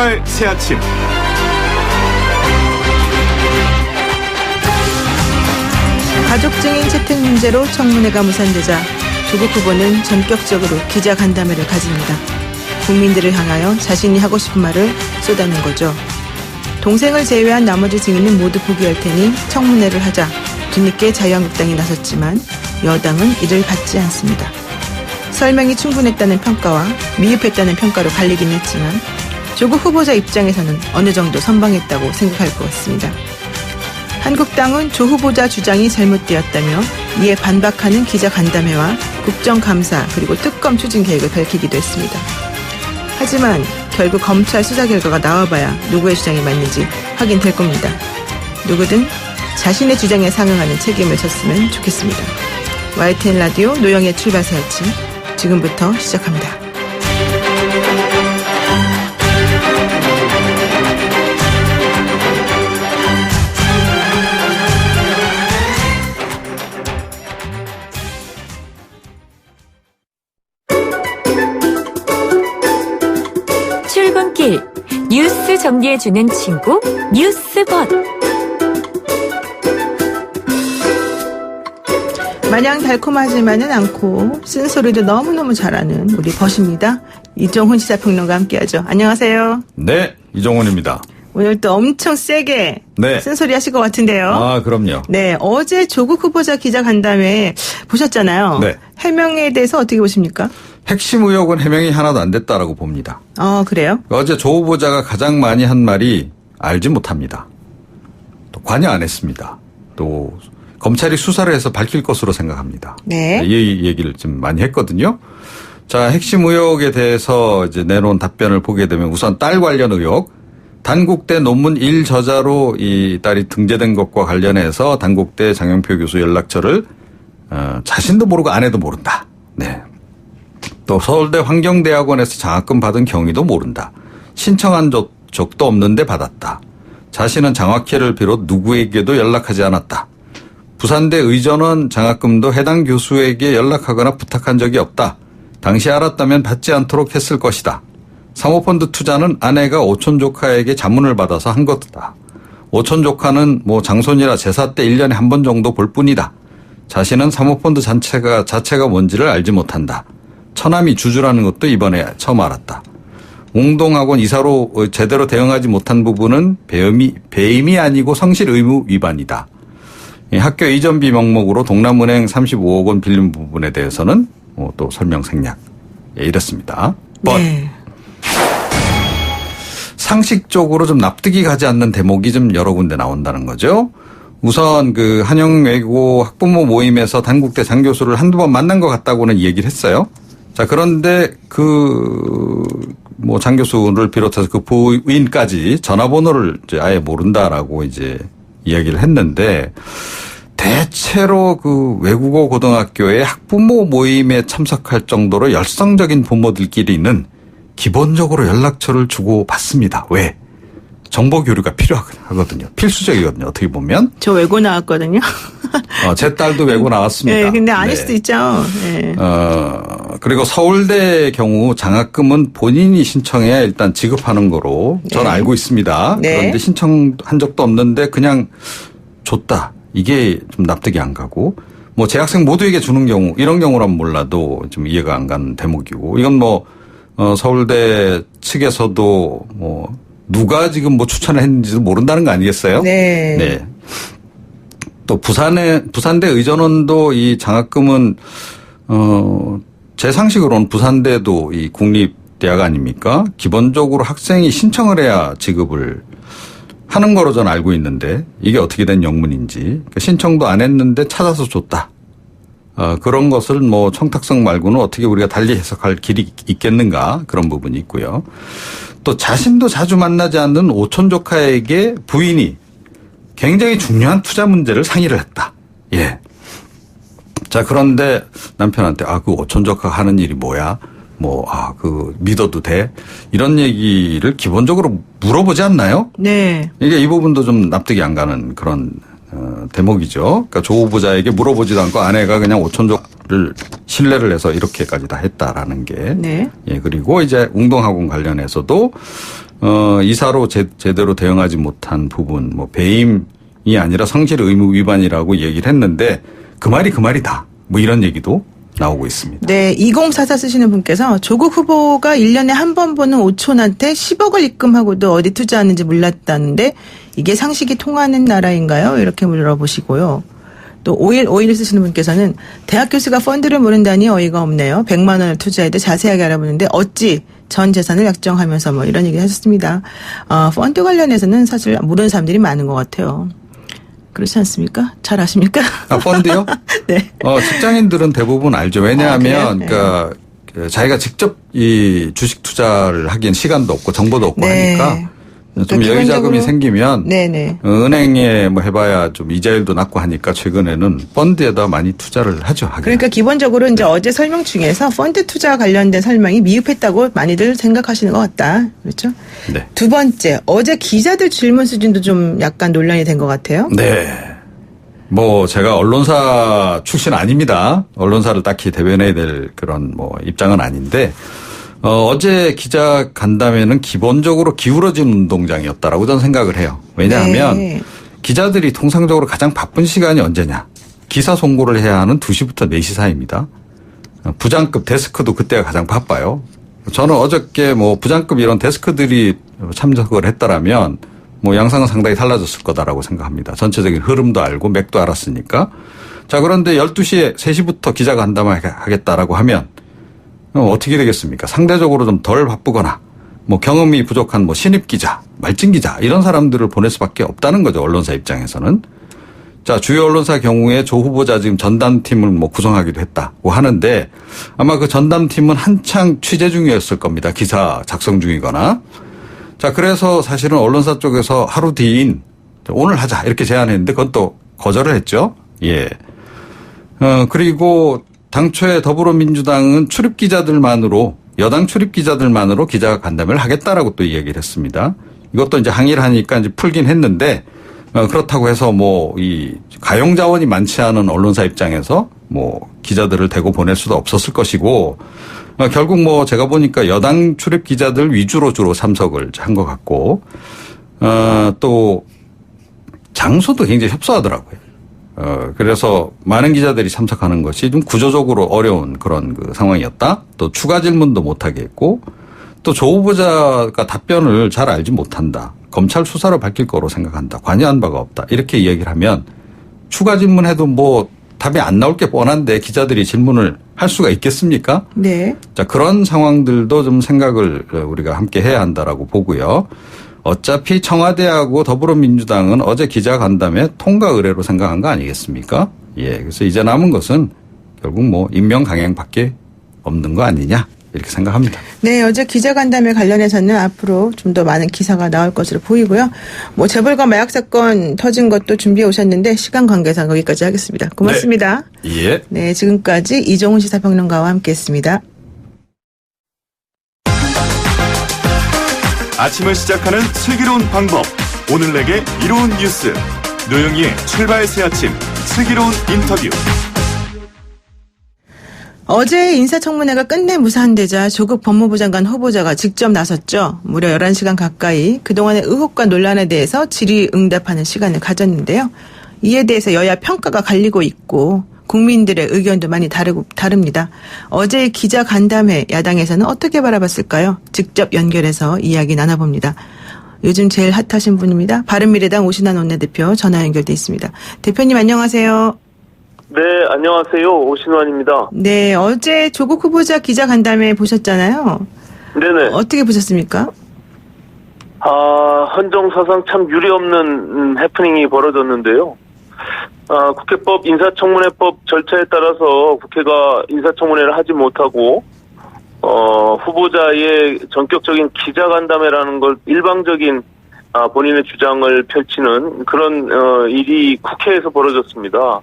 주말 새아침 가족 증인 채택 문제로 청문회가 무산되자 조국 후보는 전격적으로 기자간담회를 가집니다. 국민들을 향하여 자신이 하고 싶은 말을 쏟아낸 거죠. 동생을 제외한 나머지 증인은 모두 포기할 테니 청문회를 하자 뒤늦게 자유한국당이 나섰지만 여당은 이를 받지 않습니다. 설명이 충분했다는 평가와 미흡했다는 평가로 갈리긴 했지만 조국 후보자 입장에서는 어느 정도 선방했다고 생각할 것 같습니다. 한국당은 조 후보자 주장이 잘못되었다며 이에 반박하는 기자간담회와 국정감사 그리고 특검 추진 계획을 밝히기도 했습니다. 하지만 결국 검찰 수사 결과가 나와봐야 누구의 주장이 맞는지 확인될 겁니다. 누구든 자신의 주장에 상응하는 책임을 졌으면 좋겠습니다. YTN 라디오 노영의 출발사 아침 지금부터 시작합니다. 출근길 뉴스 정리해주는 친구 뉴스벗. 마냥 달콤하지만은 않고 쓴소리도 너무너무 잘하는 우리 벗입니다. 이종훈 시사평론가 함께하죠. 안녕하세요. 네, 이종훈입니다. 오늘 또 엄청 세게 네. 쓴소리 하실 것 같은데요. 아, 그럼요. 네, 어제 조국 후보자 기자간담회 보셨잖아요. 네. 해명에 대해서 어떻게 보십니까? 핵심 의혹은 해명이 하나도 안 됐다라고 봅니다. 그래요? 어제 조 후보자가 가장 많이 한 말이 알지 못합니다. 또 관여 안 했습니다. 또 검찰이 수사를 해서 밝힐 것으로 생각합니다. 네. 이 얘기를 좀 많이 했거든요. 자, 핵심 의혹에 대해서 이제 내놓은 답변을 보게 되면 우선 딸 관련 의혹. 단국대 논문 1저자로 이 딸이 등재된 것과 관련해서 단국대 장영표 교수 연락처를 자신도 모르고 아내도 모른다. 네. 또 서울대 환경대학원에서 장학금 받은 경위도 모른다. 신청한 적도 없는데 받았다. 자신은 장학회를 비롯 누구에게도 연락하지 않았다. 부산대 의전원 장학금도 해당 교수에게 연락하거나 부탁한 적이 없다. 당시 알았다면 받지 않도록 했을 것이다. 사모펀드 투자는 아내가 오촌 조카에게 자문을 받아서 한 것이다. 오촌 조카는 장손이라 제사 때 1년에 한 번 정도 볼 뿐이다. 자신은 사모펀드 자체가 뭔지를 알지 못한다. 처남이 주주라는 것도 이번에 처음 알았다. 웅동학원 이사로 제대로 대응하지 못한 부분은 배임이 아니고 성실 의무 위반이다. 학교 이전비 명목으로 동남은행 35억 원 빌린 부분에 대해서는 또 설명 생략. 이랬습니다. 네. 상식적으로 좀 납득이 가지 않는 대목이 좀 여러 군데 나온다는 거죠. 우선 그 한영외고 학부모 모임에서 단국대 장 교수를 한두 번 만난 것 같다고는 얘기를 했어요. 자, 그런데 장 교수를 비롯해서 그 부인까지 전화번호를 이제 아예 모른다라고 이제 이야기를 했는데 대체로 그 외국어 고등학교의 학부모 모임에 참석할 정도로 열성적인 부모들끼리는 기본적으로 연락처를 주고 받습니다. 왜? 정보 교류가 필요하거든요. 필수적이거든요. 어떻게 보면. 저 외고 나왔거든요. 제 딸도 외고 나왔습니다. 네, 근데 아닐 수도 있죠. 네. 그리고 서울대 경우 장학금은 본인이 신청해야 일단 지급하는 거로 저는 알고 있습니다. 네. 그런데 신청한 적도 없는데 그냥 줬다. 이게 좀 납득이 안 가고 재학생 모두에게 주는 경우 이런 경우라면 몰라도 좀 이해가 안 가는 대목이고 이건 서울대 측에서도 누가 지금 추천을 했는지도 모른다는 거 아니겠어요? 네. 네. 또 부산대 의전원도 이 장학금은 제 상식으로는 부산대도 이 국립대학 아닙니까? 기본적으로 학생이 신청을 해야 지급을 하는 거로 저는 알고 있는데 이게 어떻게 된 영문인지 그러니까 신청도 안 했는데 찾아서 줬다. 그런 것을 청탁성 말고는 어떻게 우리가 달리 해석할 길이 있겠는가 그런 부분이 있고요. 또 자신도 자주 만나지 않는 오촌 조카에게 부인이 굉장히 중요한 투자 문제를 상의를 했다. 예. 자, 그런데 남편한테 그 오촌 조카가 하는 일이 뭐야? 믿어도 돼? 이런 얘기를 기본적으로 물어보지 않나요? 네. 이게 이 부분도 좀 납득이 안 가는 그런 대목이죠. 그러니까 조 후보자에게 물어보지도 않고 아내가 그냥 오촌조를 신뢰를 해서 이렇게까지 다 했다라는 게. 네. 예, 그리고 이제 웅동학원 관련해서도 이사로 제대로 대응하지 못한 부분, 뭐 배임이 아니라 성실 의무 위반이라고 얘기를 했는데 그 말이다. 뭐 이런 얘기도 나오고 있습니다. 네, 2044 쓰시는 분께서 조국 후보가 1년에 한 번 보는 오촌한테 10억을 입금하고도 어디 투자하는지 몰랐다는데 이게 상식이 통하는 나라인가요? 이렇게 물어보시고요. 또 5151 쓰시는 분께서는 대학 교수가 펀드를 모른다니 어이가 없네요. 100만 원을 투자해도 자세하게 알아보는데 어찌 전 재산을 약정하면서 뭐 이런 얘기 하셨습니다. 펀드 관련해서는 사실 모르는 사람들이 많은 것 같아요. 그렇지 않습니까? 잘 아십니까? 펀드요? 네. 직장인들은 대부분 알죠. 왜냐하면, 그래요? 그러니까 자기가 직접 이 주식 투자를 하기엔 시간도 없고 정보도 없고 네. 하니까 좀 그러니까 여유 자금이 기본적으로- 생기면 네네. 은행에 뭐 해봐야 좀 이자율도 낮고 하니까 최근에는 펀드에다 많이 투자를 하죠. 하긴. 그러니까 기본적으로 이제 어제 설명 중에서 펀드 투자 관련된 설명이 미흡했다고 많이들 생각하시는 것 같다. 그렇죠? 네. 두 번째, 어제 기자들 질문 수준도 좀 약간 논란이 된 것 같아요. 네. 뭐 제가 언론사 출신 아닙니다. 언론사를 딱히 대변해야 될 그런 뭐 입장은 아닌데 어제 기자 간담회는 기본적으로 기울어진 운동장이었다라고 저는 생각을 해요. 왜냐하면 네. 기자들이 통상적으로 가장 바쁜 시간이 언제냐. 기사 송고를 해야 하는 2시부터 4시 사이입니다. 부장급 데스크도 그때가 가장 바빠요. 저는 어저께 뭐 부장급 이런 데스크들이 참석을 했더라면 뭐 양상은 상당히 달라졌을 거다라고 생각합니다. 전체적인 흐름도 알고 맥도 알았으니까. 자, 그런데 12시에 3시부터 기자 간담회 하겠다라고 하면 어떻게 되겠습니까? 상대적으로 좀 덜 바쁘거나 뭐 경험이 부족한 뭐 신입 기자, 말진 기자 이런 사람들을 보낼 수밖에 없다는 거죠. 언론사 입장에서는. 자, 주요 언론사 경우에 조 후보자 지금 전담팀을 뭐 구성하기도 했다고 하는데 아마 그 전담팀은 한창 취재 중이었을 겁니다. 기사 작성 중이거나. 자, 그래서 사실은 언론사 쪽에서 하루 뒤인 오늘 하자 이렇게 제안했는데 그건 또 거절을 했죠. 예. 그리고 당초에 더불어민주당은 출입 기자들만으로 여당 출입 기자들만으로 기자 간담회를 하겠다라고 또 얘기를 했습니다. 이것도 이제 항의를 하니까 이제 풀긴 했는데 그렇다고 해서 뭐 이 가용 자원이 많지 않은 언론사 입장에서 뭐 기자들을 대고 보낼 수도 없었을 것이고 결국 뭐 제가 보니까 여당 출입 기자들 위주로 주로 참석을 한 것 같고 또 장소도 굉장히 협소하더라고요. 그래서 많은 기자들이 참석하는 것이 좀 구조적으로 어려운 그런 그 상황이었다. 또 추가 질문도 못하게 했고 또 조 후보자가 답변을 잘 알지 못한다. 검찰 수사로 밝힐 거로 생각한다. 관여한 바가 없다. 이렇게 이야기를 하면 추가 질문해도 뭐 답이 안 나올 게 뻔한데 기자들이 질문을 할 수가 있겠습니까? 네. 자, 그런 상황들도 좀 생각을 우리가 함께 해야 한다라고 보고요. 어차피 청와대하고 더불어민주당은 어제 기자간담회 통과 의뢰로 생각한 거 아니겠습니까? 예. 그래서 이제 남은 것은 결국 뭐 임명 강행밖에 없는 거 아니냐 이렇게 생각합니다. 네, 어제 기자간담회 관련해서는 앞으로 좀 더 많은 기사가 나올 것으로 보이고요. 뭐 재벌과 마약 사건 터진 것도 준비해 오셨는데 시간 관계상 여기까지 하겠습니다. 고맙습니다. 예. 네, 지금까지 이종훈 시사평론가와 함께했습니다. 아침을 시작하는 슬기로운 방법. 오늘 내게 이로운 뉴스. 노영희의 출발 새 아침. 슬기로운 인터뷰. 어제 인사청문회가 끝내 무산되자 조국 법무부 장관 후보자가 직접 나섰죠. 무려 11시간 가까이 그동안의 의혹과 논란에 대해서 질의응답하는 시간을 가졌는데요. 이에 대해서 여야 평가가 갈리고 있고 국민들의 의견도 많이 다릅니다. 어제의 기자간담회 야당에서는 어떻게 바라봤을까요? 직접 연결해서 이야기 나눠봅니다. 요즘 제일 핫하신 분입니다. 바른미래당 오신환 원내대표 전화 연결돼 있습니다. 대표님 안녕하세요. 네, 안녕하세요. 오신환입니다. 네, 어제 조국 후보자 기자간담회 보셨잖아요. 네네. 어떻게 보셨습니까? 헌정사상 참 유례없는 해프닝이 벌어졌는데요. 국회법 인사청문회법 절차에 따라서 국회가 인사청문회를 하지 못하고 후보자의 전격적인 기자간담회라는 걸 일방적인 본인의 주장을 펼치는 그런 일이 국회에서 벌어졌습니다.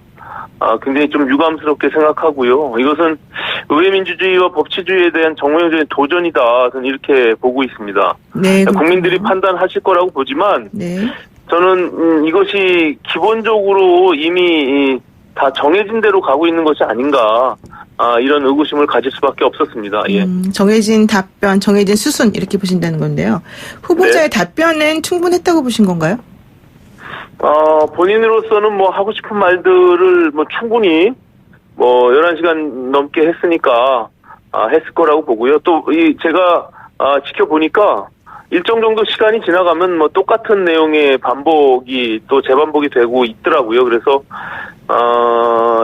굉장히 좀 유감스럽게 생각하고요. 이것은 의회민주주의와 법치주의에 대한 정면적인 도전이다. 저는 이렇게 보고 있습니다. 네, 국민들이 판단하실 거라고 보지만 네. 저는 이것이 기본적으로 이미 다 정해진 대로 가고 있는 것이 아닌가. 이런 의구심을 가질 수밖에 없었습니다. 예. 정해진 답변, 정해진 수순 이렇게 보신다는 건데요. 후보자의 답변은 충분했다고 보신 건가요? 본인으로서는 뭐 하고 싶은 말들을 뭐 충분히 11시간 넘게 했으니까 했을 거라고 보고요. 또 제가 지켜보니까 일정 정도 시간이 지나가면 뭐 똑같은 내용의 반복이 또 재반복이 되고 있더라고요. 그래서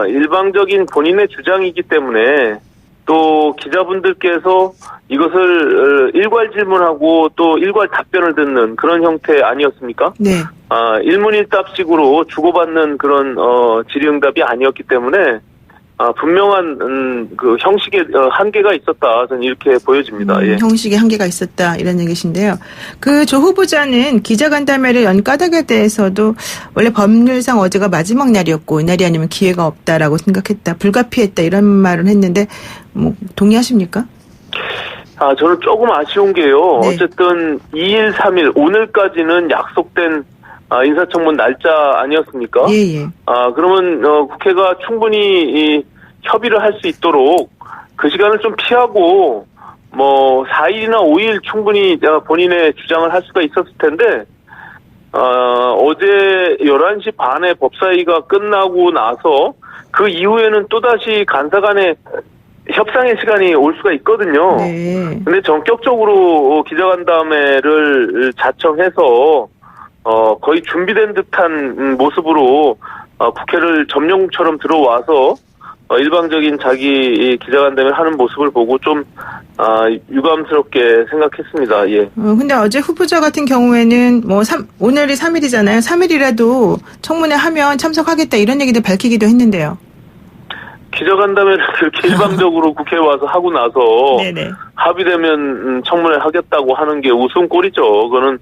일방적인 본인의 주장이기 때문에 또 기자분들께서 이것을 일괄 질문하고 또 일괄 답변을 듣는 그런 형태 아니었습니까? 네. 일문일답식으로 주고받는 그런 질의응답이 아니었기 때문에 분명한 그 형식의 한계가 있었다. 저는 이렇게 보여집니다. 예. 형식의 한계가 있었다 이런 얘기신데요. 그 조 후보자는 기자간담회를 연 까닭에 대해서도 원래 법률상 어제가 마지막 날이었고 이날이 아니면 기회가 없다라고 생각했다. 불가피했다 이런 말을 했는데 뭐 동의하십니까? 저는 조금 아쉬운 게요. 네. 어쨌든 2일, 3일 오늘까지는 약속된 인사청문 날짜 아니었습니까? 예. 그러면 국회가 충분히 협의를 할 수 있도록 그 시간을 좀 피하고 4일이나 5일 충분히 본인의 주장을 할 수가 있었을 텐데 어제 11시 반에 법사위가 끝나고 나서 그 이후에는 또다시 간사 간의 협상의 시간이 올 수가 있거든요. 네. 근데 전격적으로 기자간담회를 자청해서 거의 준비된 듯한 모습으로 국회를 점령처럼 들어와서 일방적인 자기 기자간담회를 하는 모습을 보고 좀 유감스럽게 생각했습니다. 예. 근데 어제 후보자 같은 경우에는 오늘이 3일이잖아요. 3일이라도 청문회 하면 참석하겠다 이런 얘기도 밝히기도 했는데요. 기자간담회를 그렇게 일방적으로 국회에 와서 하고 나서 네네. 합의되면 청문회 하겠다고 하는 게 웃음꼴이죠. 그거는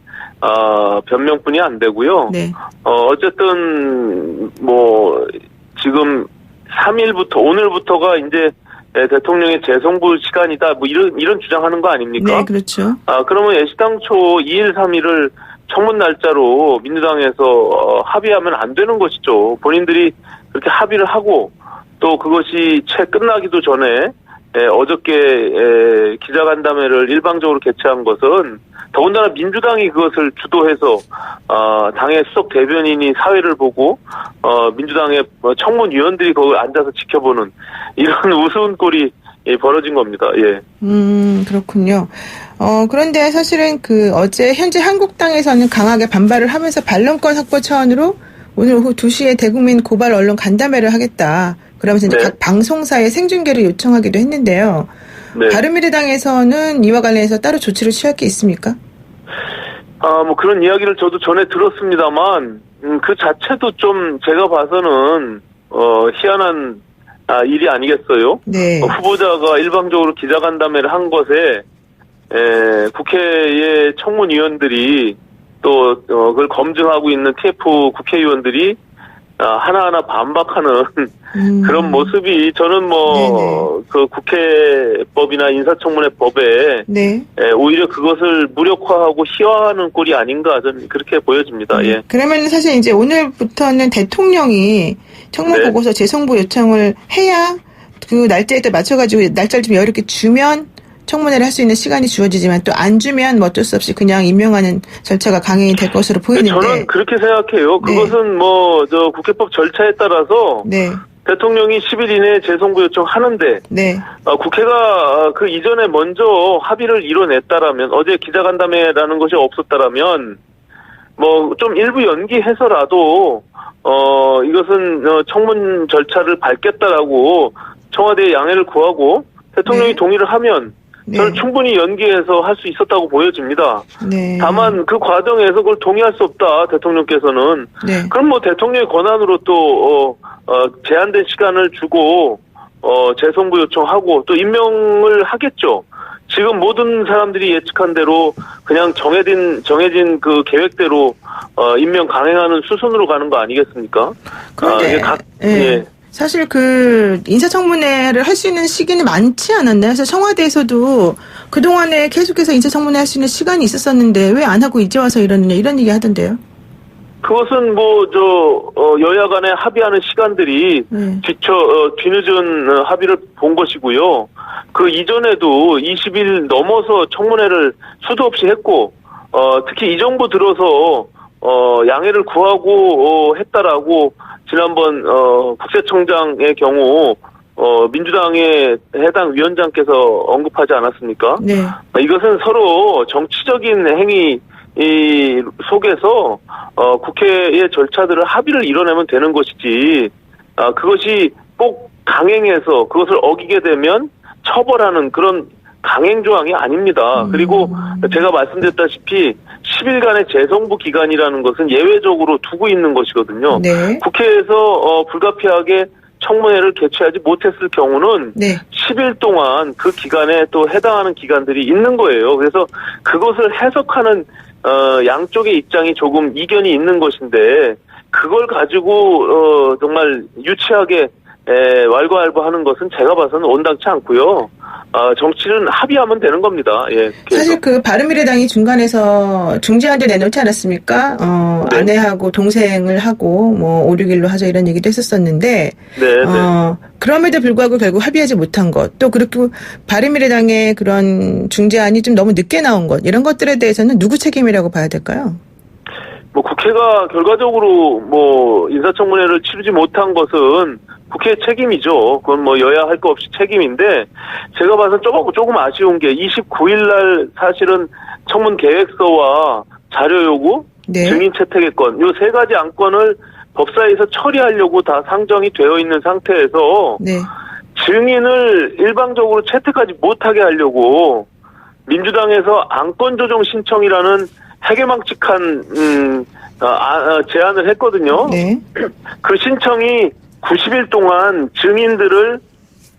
변명뿐이 안 되고요. 네. 어쨌든 지금 3일부터 오늘부터가 이제 대통령의 재송부 시간이다. 이런 주장하는 거 아닙니까? 네, 그렇죠. 그러면 애시당초 2일, 3일을 청문 날짜로 민주당에서 합의하면 안 되는 것이죠. 본인들이 그렇게 합의를 하고 또 그것이 채 끝나기도 전에 어저께 기자간담회를 일방적으로 개최한 것은 더군다나 민주당이 그것을 주도해서 당의 수석 대변인이 사회를 보고 민주당의 청문위원들이 거기 앉아서 지켜보는 이런 우스운 꼴이 벌어진 겁니다. 예. 그렇군요. 그런데 사실은 어제 현재 한국당에서는 강하게 반발을 하면서 반론권 확보 차원으로 오늘 오후 2시에 대국민 고발 언론 간담회를 하겠다. 그러면서 이제 네. 각 방송사에 생중계를 요청하기도 했는데요. 네. 바른미래당에서는 이와 관련해서 따로 조치를 취할 게 있습니까? 그런 이야기를 저도 전에 들었습니다만, 그 자체도 좀 제가 봐서는, 희한한, 일이 아니겠어요? 네. 후보자가 일방적으로 기자간담회를 한 것에, 국회의 청문위원들이 또, 그걸 검증하고 있는 TF 국회의원들이, 하나하나 반박하는 그런 모습이 저는 그 국회법이나 인사청문회 법에 네. 오히려 그것을 무력화하고 희화하는 꼴이 아닌가 저는 그렇게 보여집니다. 예. 그러면 사실 이제 오늘부터는 대통령이 청문 네. 보고서 재송부 요청을 해야 그 날짜에 또 맞춰가지고 날짜를 좀 여유롭게 주면 청문회를 할 수 있는 시간이 주어지지만 또 안 주면 어쩔 수 없이 그냥 임명하는 절차가 강행이 될 것으로 보이는데. 저는 그렇게 생각해요. 네. 그것은 국회법 절차에 따라서 네. 대통령이 10일 이내에 재송부 요청하는데 네. 국회가 그 이전에 먼저 합의를 이뤄냈다라면 어제 기자간담회라는 것이 없었다라면 좀 일부 연기해서라도 이것은 청문 절차를 밟겠다라고 청와대에 양해를 구하고 대통령이 네. 동의를 하면 저는 네. 충분히 연기해서 할 수 있었다고 보여집니다. 네. 다만 그 과정에서 그걸 동의할 수 없다 대통령께서는 네. 그럼 대통령의 권한으로 또 제한된 시간을 주고 재송부 요청하고 또 임명을 하겠죠. 지금 모든 사람들이 예측한 대로 그냥 정해진 그 계획대로 임명 강행하는 수순으로 가는 거 아니겠습니까? 그런데 예. 사실 인사청문회를 할 수 있는 시기는 많지 않았나요? 그래서 청와대에서도 그동안에 계속해서 인사청문회 할 수 있는 시간이 있었었는데 왜 안 하고 이제 와서 이러느냐 이런 얘기 하던데요. 그것은 여야 간에 합의하는 시간들이 뒤늦은 합의를 본 것이고요. 그 이전에도 20일 넘어서 청문회를 수도 없이 했고, 특히 이 정부 들어서, 양해를 구하고, 했다라고, 지난번, 국세청장의 경우, 민주당의 해당 위원장께서 언급하지 않았습니까? 네. 이것은 서로 정치적인 행위, 속에서, 국회의 절차들을 합의를 이뤄내면 되는 것이지, 그것이 꼭 강행해서 그것을 어기게 되면 처벌하는 그런 강행 조항이 아닙니다. 그리고 제가 말씀드렸다시피 10일간의 재성부 기간이라는 것은 예외적으로 두고 있는 것이거든요. 네. 국회에서 불가피하게 청문회를 개최하지 못했을 경우는 네. 10일 동안 그 기간에 또 해당하는 기간들이 있는 거예요. 그래서 그것을 해석하는 양쪽의 입장이 조금 이견이 있는 것인데 그걸 가지고 정말 유치하게 왈가왈부하는 것은 제가 봐서는 온당치 않고요. 정치는 합의하면 되는 겁니다. 예. 사실 그 바른미래당이 중간에서 중재안도 내놓지 않았습니까? 네. 아내하고 동생을 하고 5, 6일로 하자 이런 얘기도 했었었는데 네. 그럼에도 불구하고 결국 합의하지 못한 것, 또 그렇게 바른미래당의 그런 중재안이 좀 너무 늦게 나온 것, 이런 것들에 대해서는 누구 책임이라고 봐야 될까요? 국회가 결과적으로 인사청문회를 치르지 못한 것은 국회의 책임이죠. 그건 여야 할 거 없이 책임인데, 제가 봐서 조금 아쉬운 게 29일 날 사실은 청문 계획서와 자료 요구, 네. 증인 채택의 건, 요 세 가지 안건을 법사위에서 처리하려고 다 상정이 되어 있는 상태에서, 네. 증인을 일방적으로 채택하지 못하게 하려고 민주당에서 안건 조정 신청이라는 해괴망측한 제안을 했거든요. 네. 그 신청이 90일 동안 증인들을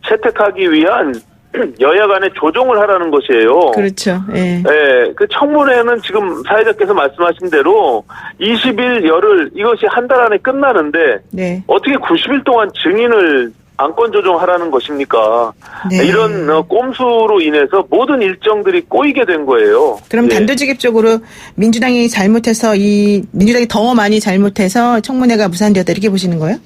채택하기 위한 여야 간의 조정을 하라는 것이에요. 그렇죠. 예. 예, 그 청문회는 지금 사회자께서 말씀하신 대로 20일 열흘 이것이 한 달 안에 끝나는데 네. 어떻게 90일 동안 증인을 안건 조정하라는 것입니까? 네. 이런 꼼수로 인해서 모든 일정들이 꼬이게 된 거예요. 그럼 예. 단도직입적으로 민주당이 더 많이 잘못해서 청문회가 무산되었다 이렇게 보시는 거예요?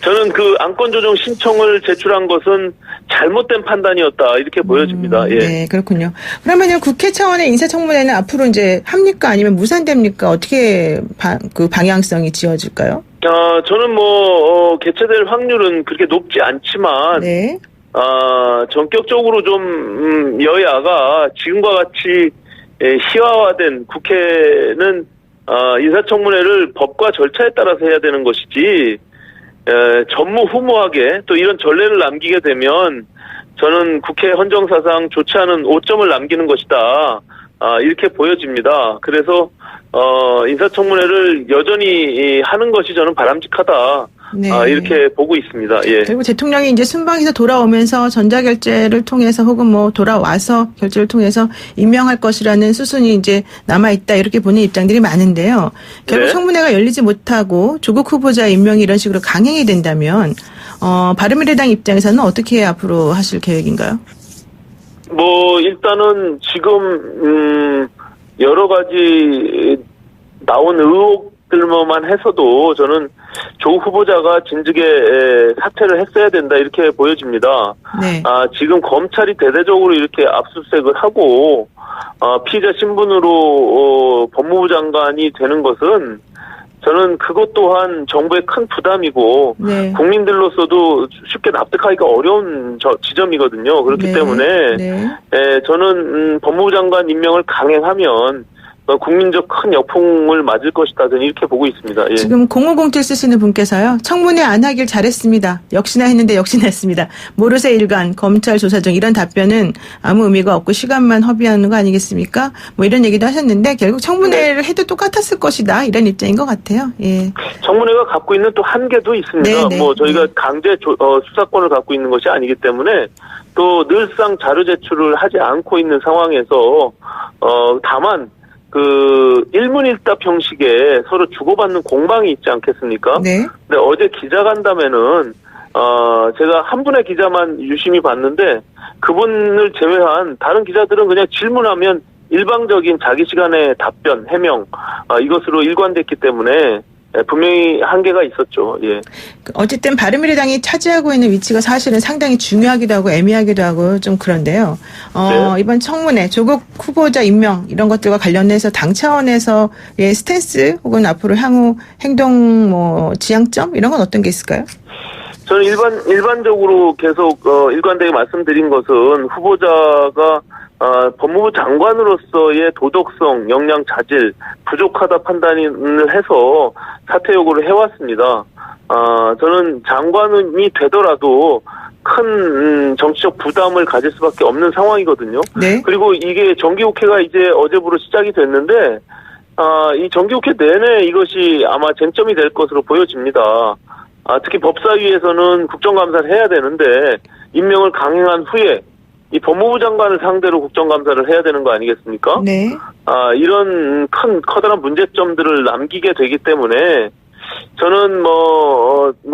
저는 그 안건 조정 신청을 제출한 것은 잘못된 판단이었다 이렇게 보여집니다. 예. 네, 그렇군요. 그러면요, 국회 차원의 인사청문회는 앞으로 이제 합니까? 아니면 무산됩니까? 어떻게 그 방향성이 지어질까요? 저는 개최될 확률은 그렇게 높지 않지만, 네. 전격적으로 좀, 여야가 지금과 같이 희화화된 국회는, 인사청문회를 법과 절차에 따라서 해야 되는 것이지, 전무후무하게 또 이런 전례를 남기게 되면, 저는 국회 헌정사상 좋지 않은 오점을 남기는 것이다. 이렇게 보여집니다. 그래서, 인사청문회를 여전히 하는 것이 저는 바람직하다. 네. 이렇게 보고 있습니다. 예. 그리고 대통령이 이제 순방에서 돌아오면서 전자결제를 통해서 혹은 돌아와서 결제를 통해서 임명할 것이라는 수순이 이제 남아있다 이렇게 보는 입장들이 많은데요. 결국 네. 청문회가 열리지 못하고 조국 후보자 임명이 이런 식으로 강행이 된다면 바른미래당 입장에서는 어떻게 앞으로 하실 계획인가요? 일단은 지금 여러 가지 나온 의혹들만 해서도 저는 조국 후보자가 진즉에 사퇴를 했어야 된다 이렇게 보여집니다. 네. 지금 검찰이 대대적으로 이렇게 압수수색을 하고 피의자 신분으로 법무부 장관이 되는 것은 저는 그것 또한 정부의 큰 부담이고 네. 국민들로서도 쉽게 납득하기가 어려운 지점이거든요. 그렇기 네. 때문에 네. 저는 법무부 장관 임명을 강행하면 국민적 큰 역풍을 맞을 것이다. 저는 이렇게 보고 있습니다. 예. 지금 0507 쓰시는 분께서요. 청문회 안 하길 잘했습니다. 역시나 했는데 역시나 했습니다. 모르쇠 일관, 검찰 조사 중 이런 답변은 아무 의미가 없고 시간만 허비하는 거 아니겠습니까? 이런 얘기도 하셨는데 결국 청문회를 해도 똑같았을 것이다. 이런 입장인 것 같아요. 예. 청문회가 갖고 있는 또 한계도 있습니다. 네, 저희가 강제 수사권을 갖고 있는 것이 아니기 때문에 또 늘상 자료 제출을 하지 않고 있는 상황에서 다만 일문일답 형식의 서로 주고받는 공방이 있지 않겠습니까? 네. 근데 어제 기자간담회는, 제가 한 분의 기자만 유심히 봤는데, 그분을 제외한 다른 기자들은 그냥 질문하면 일방적인 자기 시간의 답변, 해명, 이것으로 일관됐기 때문에, 분명히 한계가 있었죠. 예. 어쨌든 바른미래당이 차지하고 있는 위치가 사실은 상당히 중요하기도 하고 애매하기도 하고 좀 그런데요. 네. 이번 청문회 조국 후보자 임명 이런 것들과 관련해서 당 차원에서의 스탠스 혹은 앞으로 향후 행동 지향점 이런 건 어떤 게 있을까요? 저는 일반적으로 계속 일관되게 말씀드린 것은 후보자가 법무부 장관으로서의 도덕성, 역량, 자질 부족하다 판단을 해서 사퇴 요구를 해왔습니다. 저는 장관이 되더라도 큰 정치적 부담을 가질 수밖에 없는 상황이거든요. 네. 그리고 이게 정기국회가 이제 어제부로 시작이 됐는데 이 정기국회 내내 이것이 아마 쟁점이 될 것으로 보여집니다. 특히 법사위에서는 국정감사를 해야 되는데 임명을 강행한 후에 이 법무부 장관을 상대로 국정감사를 해야 되는 거 아니겠습니까? 네. 이런 커다란 문제점들을 남기게 되기 때문에 저는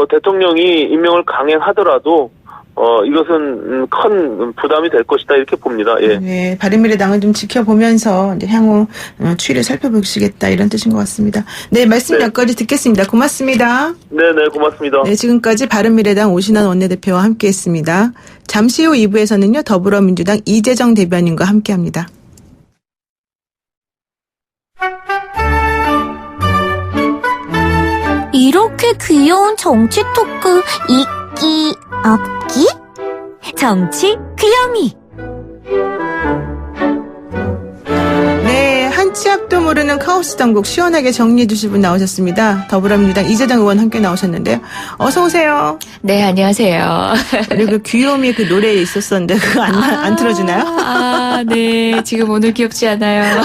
대통령이 임명을 강행하더라도 이것은 큰 부담이 될 것이다 이렇게 봅니다. 예. 네, 바른미래당을 좀 지켜보면서 이제 향후 추이를 살펴보시겠다 이런 뜻인 것 같습니다. 네, 말씀 네. 여기까지 듣겠습니다. 고맙습니다. 네네 고맙습니다. 네, 지금까지 바른미래당 오신환 원내대표와 함께했습니다. 잠시 후 2부에서는요 더불어민주당 이재정 대변인과 함께합니다. 이렇게 귀여운 정치 토크 있기 없기? 정치 귀요미. 네, 한 치 앞도 모르는 카오스 당국 시원하게 정리해 주실 분 나오셨습니다. 더불어민주당 이재정 의원 함께 나오셨는데요. 어서 오세요. 네, 안녕하세요. 우리 그 귀요미 그 노래에 있었었는데 그거 안 틀어주나요? 네. 지금 오늘 귀엽지 않아요.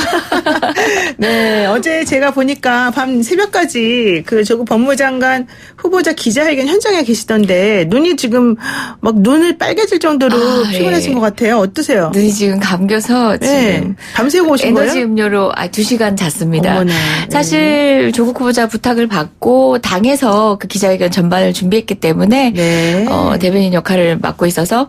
네, 어제 제가 보니까 밤 새벽까지 그 조국 법무장관 후보자 기자회견 현장에 계시던데 눈이 지금 막 눈을 빨개질 정도로 피곤하신 예. 것 같아요. 어떠세요? 눈이 지금 감겨서 네, 지금 밤새고 오신 에너지 거예요? 음료로 2시간 잤습니다. 어머나. 사실 조국 후보자 부탁을 받고 당에서 그 기자회견 전반을 준비했기 때문에 네. 대변인 역할을 맡고 있어서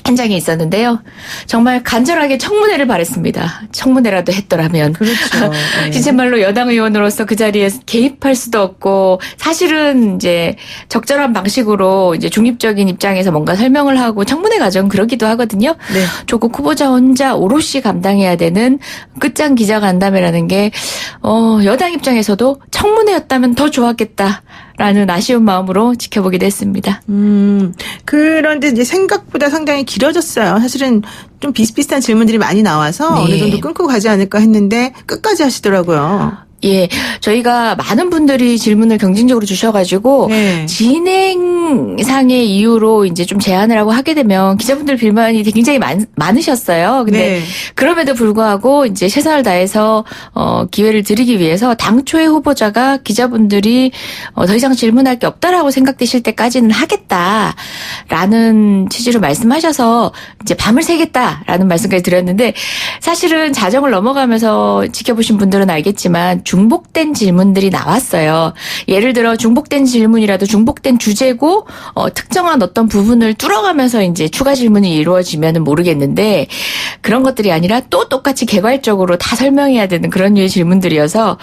현장에 있었는데요. 정말 간절하게 청문회를 바랬습니다. 청문회라도 했더라면. 그렇죠. 네. 진짜말로 여당 의원으로서 그 자리에 개입할 수도 없고 사실은 이제 적절한 방식으로 이제 중립적인 입장에서 뭔가 설명을 하고 청문회 과정 그러기도 하거든요. 네. 조국 후보자 혼자 오롯이 감당해야 되는 끝장 기자간담회라는 게 여당 입장에서도 청문회였다면 더 좋았겠다라는 아쉬운 마음으로 지켜보기도 했습니다. 그런데 이제 생각보다 상당히 길어졌어요. 사실은 좀 비슷비슷한 질문들이 많이 나와서 네. 어느 정도 끊고 가지 않을까 했는데 끝까지 하시더라고요. 예, 저희가 많은 분들이 질문을 경쟁적으로 주셔가지고 네. 진행상의 이유로 이제 좀 제안을 하고 하게 되면 기자분들 빌만이 굉장히 많으셨어요. 근데 네. 그럼에도 불구하고 이제 최선을 다해서 기회를 드리기 위해서 당초의 후보자가 기자분들이 더 이상 질문할 게 없다라고 생각되실 때까지는 하겠다라는 취지로 말씀하셔서 이제 밤을 새겠다라는 말씀까지 드렸는데 사실은 자정을 넘어가면서 지켜보신 분들은 알겠지만 중복된 질문들이 나왔어요. 예를 들어 중복된 질문이라도 중복된 주제고 특정한 어떤 부분을 뚫어가면서 이제 추가 질문이 이루어지면은 모르겠는데 그런 것들이 아니라 또 똑같이 개괄적으로 다 설명해야 되는 그런 류의 질문들이어서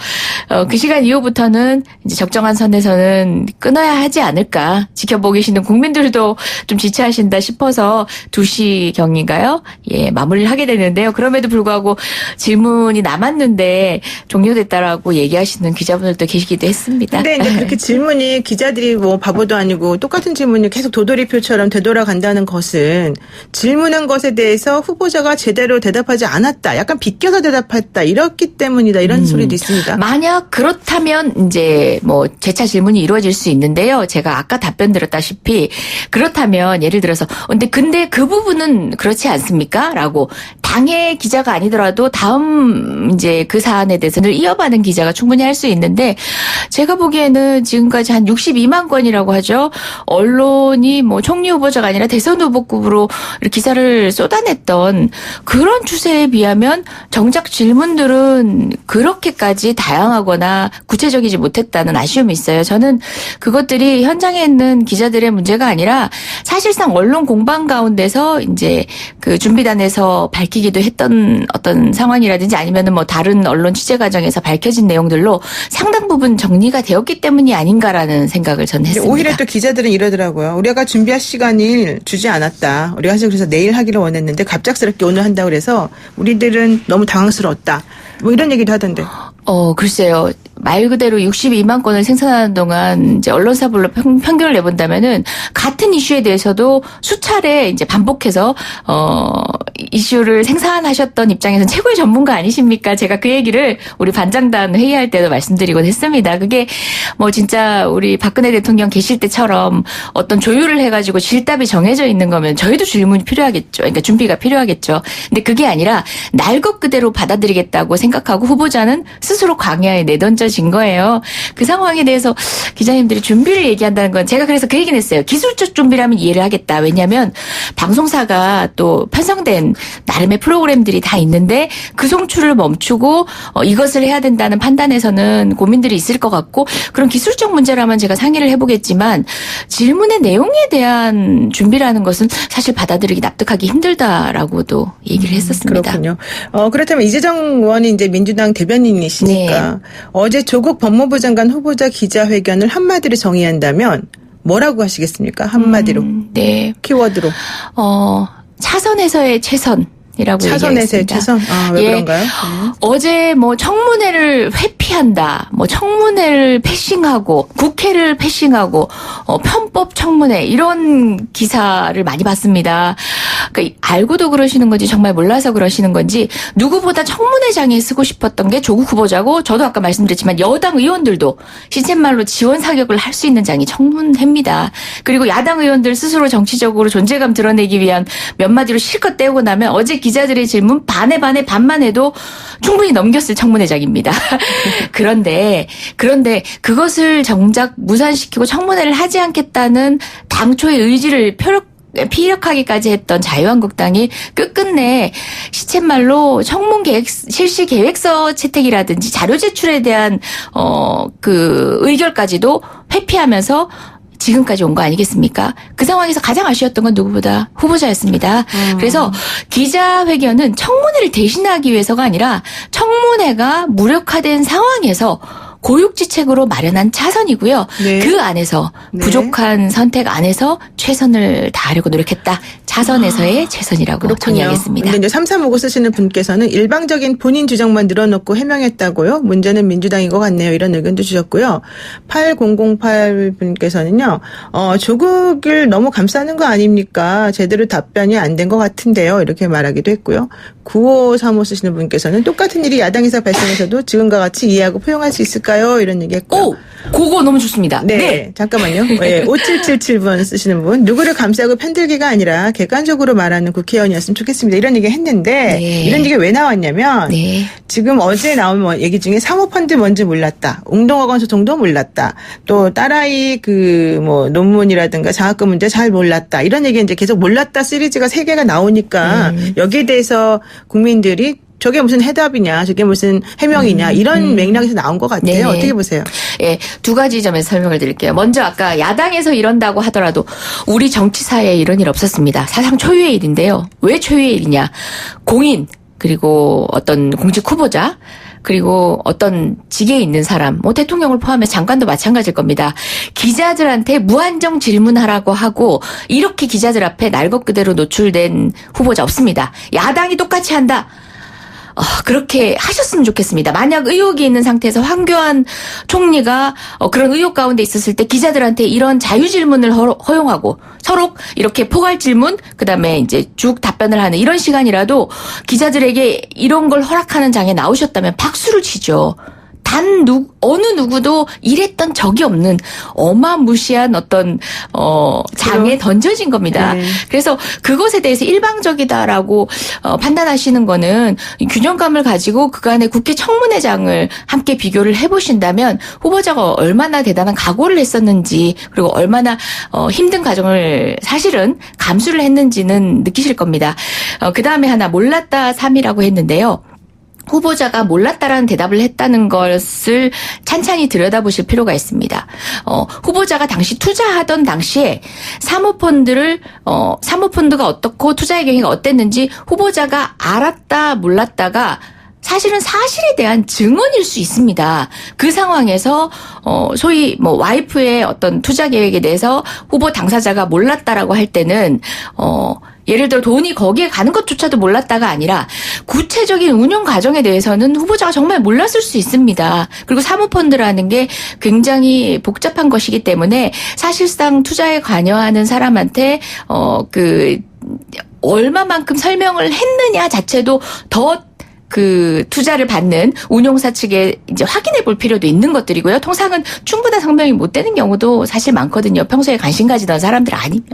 그 시간 이후부터는 이제 적정한 선에서는 끊어야 하지 않을까 지켜보고 계시는 국민들도 좀 지체하신다 싶어서 2시경인가요? 예, 마무리를 하게 되는데요. 그럼에도 불구하고 질문이 남았는데 종료됐다라고 얘기하시는 기자분들도 계시기도 했습니다. 근데 이제 그렇게 질문이 기자들이 뭐 바보도 아니고 똑같은 질문이 계속 도돌이표처럼 되돌아간다는 것은 질문한 것에 대해서 후보자가 제대로 대답하지 않았다. 약간 비껴서 대답했다. 이렇기 때문이다. 이런 소리도 있습니다. 만약 그렇다면 이제 뭐 재차 질문이 이루어질 수 있는데요. 제가 아까 답변 드렸다시피 그렇다면 예를 들어서 근데 그 부분은 그렇지 않습니까? 라고 당의 기자가 아니더라도 다음 이제 그 사안에 대해서는 이어받는 기자가 충분히 할 수 있는데 제가 보기에는 지금까지 한 62만 건이라고 하죠. 언론이 뭐 총리 후보자가 아니라 대선 후보급으로 이렇게 기사를 쏟아냈던 그런 추세에 비하면 정작 질문들은 그렇게까지 다양하거나 구체적이지 못했다는 아쉬움이 있어요. 저는 그것들이 현장에 있는 기자들의 문제가 아니라 사실상 언론 공방 가운데서 이제 그 준비단에서 밝히기도 했던 어떤 상황이라든지 아니면은 뭐 다른 언론 취재 과정에서 밝혀진 내용들로 상당 부분 정리가 되었기 때문이 아닌가라는 생각을 저는 했습니다. 오히려 또 기자들은 이러더라고요. 우리가 준비할 시간을 주지 않았다. 우리가 사실 그래서 내일 하기를 원했는데 갑작스럽게 오늘 한다고 그래서 우리들은 너무 당황스러웠다. 뭐 이런 얘기도 하던데. 글쎄요. 말 그대로 62만 건을 생산하는 동안 이제 언론사별로 평균을 내본다면은 같은 이슈에 대해서도 수차례 이제 반복해서 이슈를 생산하셨던 입장에서는 최고의 전문가 아니십니까? 제가 그 얘기를 우리 반장단 회의할 때도 말씀드리곤 했습니다. 그게 뭐 진짜 우리 박근혜 대통령 계실 때처럼 어떤 조율을 해가지고 질답이 정해져 있는 거면 저희도 질문이 필요하겠죠. 그러니까 준비가 필요하겠죠. 근데 그게 아니라 날 것 그대로 받아들이겠다고 생각하고 후보자는 스스로 광야에 내던져진 거예요. 그 상황에 대해서 기자님들이 준비를 얘기한다는 건 제가 그래서 그 얘기는 했어요. 기술적 준비라면 이해를 하겠다. 왜냐하면 방송사가 또 편성된 나름의 프로그램들이 다 있는데 그 송출을 멈추고 이것을 해야 된다는 판단에서는 고민들이 있을 것 같고 그런 기술적 문제라면 제가 상의를 해보겠지만 질문의 내용에 대한 준비라는 것은 사실 받아들이기 납득하기 힘들다라고도 얘기를 했었습니다. 그렇군요. 그렇다면 이재정 의원이 이제 민주당 대변인이시니까 네. 어제 조국 법무부 장관 후보자 기자회견을 한마디로 정의한다면 뭐라고 하시겠습니까? 한마디로. 네. 키워드로. 차선에서의 최선. 이라고 차선에서의 얘기하겠습니다. 최선? 왜 그런가요? 어제 뭐 청문회를 회피한다, 뭐 청문회를 패싱하고, 국회를 패싱하고, 편법 청문회, 이런 기사를 많이 봤습니다. 그러니까 알고도 그러시는 건지 정말 몰라서 그러시는 건지 누구보다 청문회장에 쓰고 싶었던 게 조국 후보자고 저도 아까 말씀드렸지만 여당 의원들도 시쳇말로 지원 사격을 할 수 있는 장이 청문회입니다. 그리고 야당 의원들 스스로 정치적으로 존재감 드러내기 위한 몇 마디로 실컷 떼고 나면 어제 기자들의 질문 반만 해도 충분히 넘겼을 청문회장입니다. 그런데 그것을 정작 무산시키고 청문회를 하지 않겠다는 당초의 의지를 피력하기까지 했던 자유한국당이 끝끝내 시쳇말로 청문 계획, 실시 계획서 채택이라든지 자료 제출에 대한 그 의결까지도 회피하면서 지금까지 온 거 아니겠습니까? 그 상황에서 가장 아쉬웠던 건 누구보다 후보자였습니다. 그래서 기자회견은 청문회를 대신하기 위해서가 아니라 청문회가 무력화된 상황에서 고육지책으로 마련한 차선이고요. 네. 그 안에서 부족한 선택 안에서 최선을 다하려고 노력했다. 차선에서의 최선이라고 정의하겠습니다. 근데 이제 3359 쓰시는 분께서는 일방적인 본인 주장만 늘어놓고 해명했다고요. 문제는 민주당인 것 같네요. 이런 의견도 주셨고요. 8008 분께서는요. 조국을 너무 감싸는 거 아닙니까? 제대로 답변이 안 된 것 같은데요. 이렇게 말하기도 했고요. 9535 쓰시는 분께서는 똑같은 일이 야당에서 발생해서도 지금과 같이 이해하고 포용할 수 있을까요? 이런 얘기 했고요. 그거 너무 좋습니다. 네. 잠깐만요. 5777번 쓰시는 분. 누구를 감싸고 편들기가 아니라 객관적으로 말하는 국회의원이었으면 좋겠습니다. 이런 얘기 했는데 네. 이런 얘기 왜 나왔냐면 네. 지금 어제 나온 얘기 중에 사모펀드 뭔지 몰랐다. 웅동학원 소송도 몰랐다. 또 딸아이 논문이라든가 장학금 문제 잘 몰랐다. 이런 얘기 이제 계속 몰랐다 시리즈가 3개가 나오니까 여기에 대해서 국민들이 저게 무슨 해답이냐, 저게 무슨 해명이냐 이런 맥락에서 나온 것 같아요. 네네. 어떻게 보세요? 예, 두 가지 점에서 설명을 드릴게요. 먼저 아까 야당에서 이런다고 하더라도 우리 정치사에 이런 일 없었습니다. 사상 초유의 일인데요. 왜 초유의 일이냐? 공인 그리고 어떤 공직 후보자 그리고 어떤 직에 있는 사람, 뭐 대통령을 포함해서 장관도 마찬가지일 겁니다. 기자들한테 무한정 질문하라고 하고 이렇게 기자들 앞에 날 것 그대로 노출된 후보자 없습니다. 야당이 똑같이 한다. 그렇게 하셨으면 좋겠습니다. 만약 의혹이 있는 상태에서 황교안 총리가 그런 의혹 가운데 있었을 때 기자들한테 이런 자유 질문을 허용하고 서로 이렇게 포괄 질문, 그다음에 이제 쭉 답변을 하는 이런 시간이라도 기자들에게 이런 걸 허락하는 장에 나오셨다면 박수를 치죠. 어느 누구도 이랬던 적이 없는 어마무시한 어떤 장에 던져진 겁니다. 네. 그래서 그것에 대해서 일방적이다라고 판단하시는 거는 균형감을 가지고 그간의 국회 청문회장을 함께 비교를 해보신다면 후보자가 얼마나 대단한 각오를 했었는지 그리고 얼마나 힘든 과정을 사실은 감수를 했는지는 느끼실 겁니다. 그다음에 하나 몰랐다 3이라고 했는데요. 후보자가 몰랐다라는 대답을 했다는 것을 찬찬히 들여다보실 필요가 있습니다. 후보자가 당시 투자하던 당시에 사모펀드가 어떻고 투자의 경위가 어땠는지 후보자가 알았다 몰랐다가 사실은 사실에 대한 증언일 수 있습니다. 그 상황에서 소위 뭐 와이프의 어떤 투자 계획에 대해서 후보 당사자가 몰랐다라고 할 때는 예를 들어 돈이 거기에 가는 것조차도 몰랐다가 아니라 구체적인 운영 과정에 대해서는 후보자가 정말 몰랐을 수 있습니다. 그리고 사모펀드라는 게 굉장히 복잡한 것이기 때문에 사실상 투자에 관여하는 사람한테 얼마만큼 설명을 했느냐 자체도 더 투자를 받는 운용사 측에 이제 확인해 볼 필요도 있는 것들이고요. 통상은 충분한 설명이 못 되는 경우도 사실 많거든요. 평소에 관심 가지던 사람들 아니면.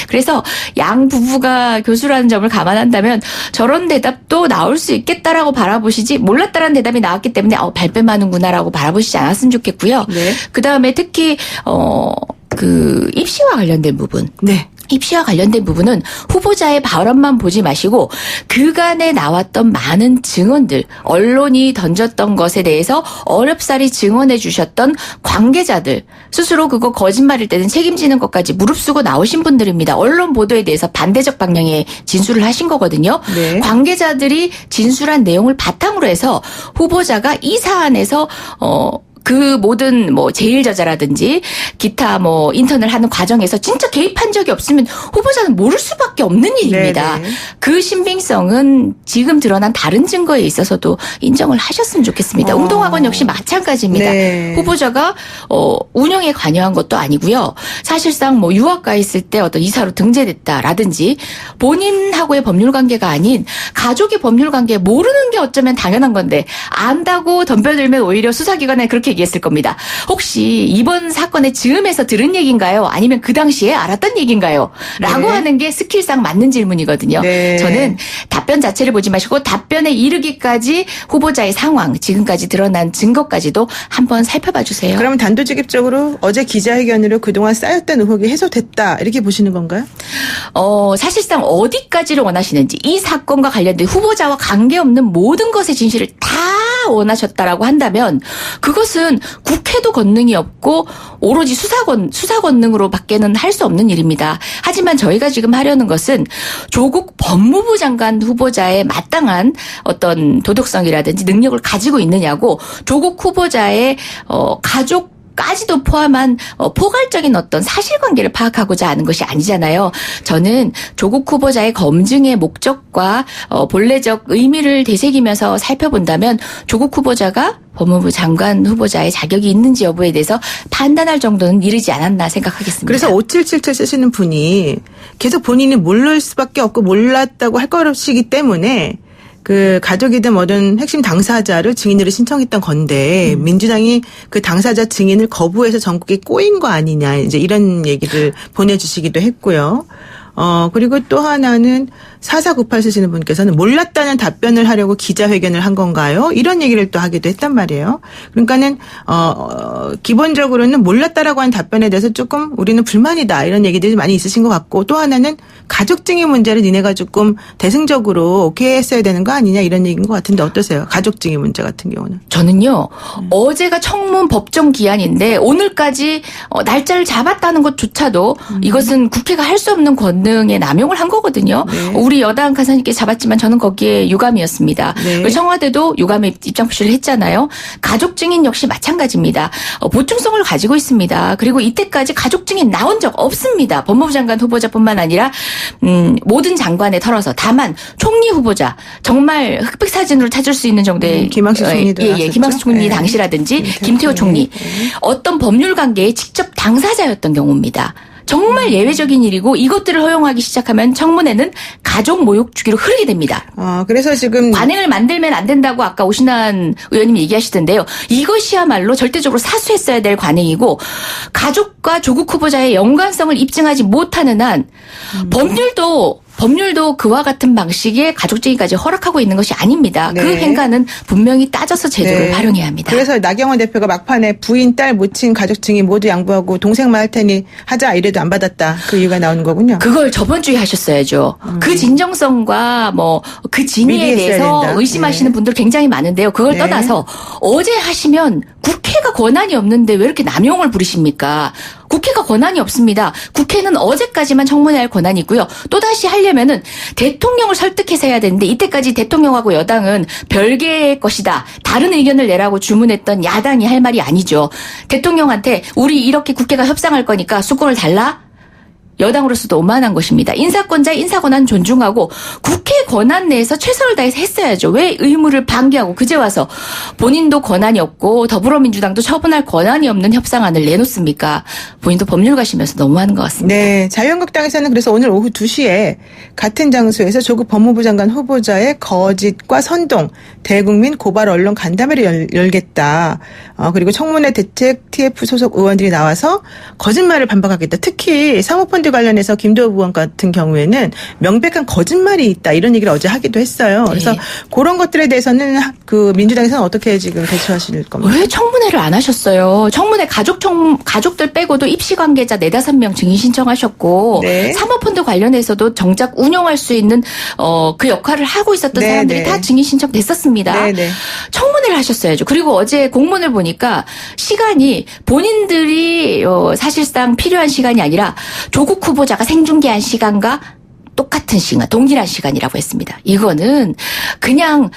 그래서 양 부부가 교수라는 점을 감안한다면 저런 대답도 나올 수 있겠다라고 바라보시지 몰랐다라는 대답이 나왔기 때문에 발뺌하는구나라고 바라보시지 않았으면 좋겠고요. 네. 그다음에 특히 입시와 관련된 부분. 네. 입시와 관련된 부분은 후보자의 발언만 보지 마시고 그간에 나왔던 많은 증언들, 언론이 던졌던 것에 대해서 어렵사리 증언해 주셨던 관계자들, 스스로 그거 거짓말일 때는 책임지는 것까지 무릅쓰고 나오신 분들입니다. 언론 보도에 대해서 반대적 방향의 진술을 하신 거거든요. 네. 관계자들이 진술한 내용을 바탕으로 해서 후보자가 이 사안에서 그 모든 제1저자라든지 기타 인턴을 하는 과정에서 진짜 개입한 적이 없으면 후보자는 모를 수밖에 없는 일입니다. 네네. 그 신빙성은 지금 드러난 다른 증거에 있어서도 인정을 하셨으면 좋겠습니다. 웅동학원 역시 마찬가지입니다. 네. 후보자가 운영에 관여한 것도 아니고요. 사실상 유학 가 있을 때 어떤 이사로 등재됐다라든지 본인하고의 법률 관계가 아닌 가족의 법률 관계 모르는 게 어쩌면 당연한 건데 안다고 덤벼들면 오히려 수사기관에 그렇게 얘기했을 겁니다. 혹시 이번 사건의 즈음에서 들은 얘기인가요? 아니면 그 당시에 알았던 얘기인가요? 라고 네. 하는 게 스킬상 맞는 질문이거든요. 네. 저는 답변 자체를 보지 마시고 답변에 이르기까지 후보자의 상황, 지금까지 드러난 증거까지도 한번 살펴봐 주세요. 그러면 단도직입적으로 어제 기자회견으로 그동안 쌓였던 의혹이 해소됐다 이렇게 보시는 건가요? 사실상 어디까지를 원하시는지 이 사건과 관련된 후보자와 관계없는 모든 것의 진실을 다 원하셨다라고 한다면 그것은 국회도 권능이 없고 오로지 수사 권능으로 밖에는 할 수 없는 일입니다. 하지만 저희가 지금 하려는 것은 조국 법무부 장관 후보자의 마땅한 어떤 도덕성이라든지 능력을 가지고 있느냐고 조국 후보자의 가족까지도 포함한 포괄적인 어떤 사실관계를 파악하고자 하는 것이 아니잖아요. 저는 조국 후보자의 검증의 목적과 본래적 의미를 되새기면서 살펴본다면 조국 후보자가 법무부 장관 후보자의 자격이 있는지 여부에 대해서 판단할 정도는 이르지 않았나 생각하겠습니다. 그래서 5777 쓰시는 분이 계속 본인이 모를 수밖에 없고 몰랐다고 할 것이기 때문에 그 가족이든 뭐든 핵심 당사자를 증인으로 신청했던 건데 민주당이 그 당사자 증인을 거부해서 전국에 꼬인 거 아니냐 이제 이런 얘기를 보내주시기도 했고요. 그리고 또 하나는 4498 쓰시는 분께서는 몰랐다는 답변을 하려고 기자회견을 한 건가요? 이런 얘기를 또 하기도 했단 말이에요. 그러니까는 기본적으로는 몰랐다라고 하는 답변에 대해서 조금 우리는 불만이다 이런 얘기들이 많이 있으신 것 같고 또 하나는 가족증의 문제를 니네가 조금 대승적으로 오케이 했어야 되는 거 아니냐 이런 얘기인 것 같은데 어떠세요? 가족증의 문제 같은 경우는. 저는요. 어제가 청문 법정 기한인데 오늘까지 날짜를 잡았다는 것조차도 이것은 국회가 할 수 없는 권능의 남용을 한 거거든요. 네. 우리 여당 간사님께 잡았지만 저는 거기에 유감이었습니다. 네. 청와대도 유감의 입장 표시를 했잖아요. 가족 증인 역시 마찬가지입니다. 보충성을 가지고 있습니다. 그리고 이때까지 가족 증인 나온 적 없습니다. 법무부 장관 후보자뿐만 아니라 모든 장관에 털어서 다만 총리 후보자 정말 흑백 사진으로 찾을 수 있는 정도의 김학식 총리도 나왔었죠. 김학식 총리 네. 당시라든지 김태호 총리 어떤 법률 관계에 직접 당사자였던 경우입니다. 정말 예외적인 일이고 이것들을 허용하기 시작하면 청문회는 가족 모욕 주기로 흐르게 됩니다. 그래서 지금 관행을 만들면 안 된다고 아까 오신환 의원님이 얘기하시던데요. 이것이야말로 절대적으로 사수했어야 될 관행이고 가족과 조국 후보자의 연관성을 입증하지 못하는 한 법률도 법률도 그와 같은 방식의 가족증의까지 허락하고 있는 것이 아닙니다. 네. 그 행간은 분명히 따져서 제도를 활용해야 합니다. 그래서 나경원 대표가 막판에 부인, 딸, 모친 가족 증인 모두 양보하고 동생만 할 테니 하자 이래도 안 받았다. 그 이유가 나오는 거군요. 그걸 저번 주에 하셨어야죠. 그 진정성과 뭐 그 진위에 미리 했어야 대해서 된다. 의심하시는 네. 분들 굉장히 많은데요. 그걸 네. 떠나서 어제 하시면 국회가 권한이 없는데 왜 이렇게 남용을 부리십니까? 국회가 권한이 없습니다. 국회는 어제까지만 청문회할 권한이 있고요. 또다시 하려면은 대통령을 설득해서 해야 되는데 이때까지 대통령하고 여당은 별개의 것이다. 다른 의견을 내라고 주문했던 야당이 할 말이 아니죠. 대통령한테 우리 이렇게 국회가 협상할 거니까 수권을 달라? 여당으로서도 오만한 것입니다. 인사권자의 인사권한 존중하고 국회 권한 내에서 최선을 다해서 했어야죠. 왜 의무를 방기하고 그제 와서 본인도 권한이 없고 더불어민주당도 처분할 권한이 없는 협상안을 내놓습니까? 본인도 법률가시면서 너무하는 것 같습니다. 네. 자유한국당에서는 그래서 오늘 오후 2시에 같은 장소에서 조국 법무부 장관 후보자의 거짓과 선동, 대국민 고발 언론 간담회를 열겠다. 그리고 청문회 대책 TF 소속 의원들이 나와서 거짓말을 반박하겠다. 특히 사모펀드 관련해서 김도읍 의원 같은 경우에는 명백한 거짓말이 있다. 이런 얘기를 어제 하기도 했어요. 그래서 네. 그런 것들에 대해서는 그 민주당에서는 어떻게 지금 대처하실 겁니까? 왜 청문회를 안 하셨어요? 청문회 가족들 빼고도 입시 관계자 4-5명 증인 신청하셨고 네. 사모펀드 관련해서도 정작 운영할 수 있는 그 역할을 하고 있었던 네, 사람들이 네. 다 증인 신청됐었습니다. 네, 네. 청문회를 하셨어야죠. 그리고 어제 공문을 보니까 시간이 본인들이 사실상 필요한 시간이 아니라 조국 후보자가 생중계한 시간과 똑같은 시간, 동일한 시간이라고 했습니다. 이거는 그냥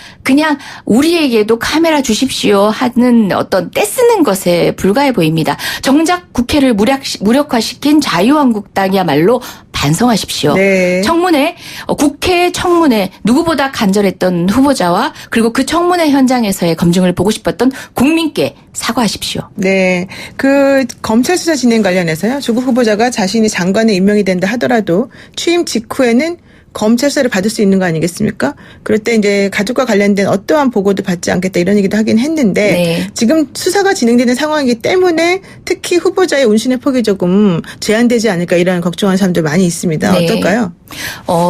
우리에게도 카메라 주십시오 하는 어떤 떼쓰는 것에 불과해 보입니다. 정작 국회를 무력화시킨 자유한국당이야말로 반성하십시오. 네. 청문회, 국회 청문회 누구보다 간절했던 후보자와 그리고 그 청문회 현장에서의 검증을 보고 싶었던 국민께 사과하십시오. 네. 그 검찰 수사 진행 관련해서요. 조국 후보자가 자신이 장관에 임명이 된다 하더라도 취임 직후에는 검찰 수사를 받을 수 있는 거 아니겠습니까? 그럴 때 이제 가족과 관련된 어떠한 보고도 받지 않겠다 이런 얘기도 하긴 했는데 네. 지금 수사가 진행되는 상황이기 때문에 특히 후보자의 운신의 폭이 조금 제한되지 않을까 이런 걱정하는 사람들 많이 있습니다. 네. 어떨까요?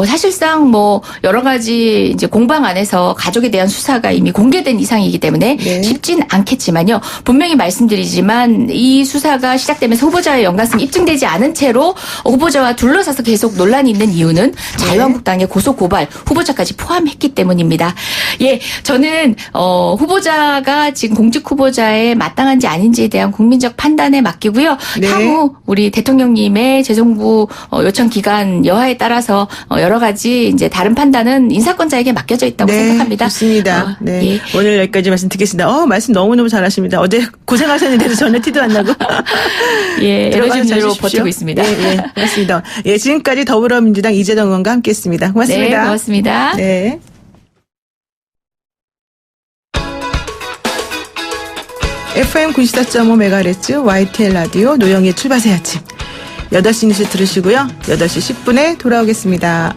사실상 뭐 여러 가지 이제 공방 안에서 가족에 대한 수사가 이미 공개된 이상이기 때문에 네. 쉽진 않겠지만요. 분명히 말씀드리지만 이 수사가 시작되면서 후보자의 연관성이 입증되지 않은 채로 후보자와 둘러싸서 계속 논란이 있는 이유는 자유한국당의 고소 고발 후보자까지 포함했기 때문입니다. 예, 저는 후보자가 지금 공직 후보자에 마땅한지 아닌지에 대한 국민적 판단에 맡기고요. 네. 향후 우리 대통령님의 재정부 요청 기간 여하에 따라서 여러 가지 이제 다른 판단은 인사권자에게 맡겨져 있다고 생각합니다. 좋습니다. 네. 예. 오늘 여기까지 말씀 듣겠습니다. 말씀 너무너무 잘하십니다. 어제 고생하셨는데도 전혀 티도 안 나고. 예, 들어가서 에너지 잘 음료로 쉬십시오. 버티고 있습니다. 예, 고맙습니다. 예, 지금까지 더불어민주당 이재동 의원과 함께했습니다. 고맙습니다. 네, 고맙습니다. 네. FM 94.5MHz YTN 라디오 노영의 출발새 아침 8시 뉴스 들으시고요. 8시 10분에 돌아오겠습니다.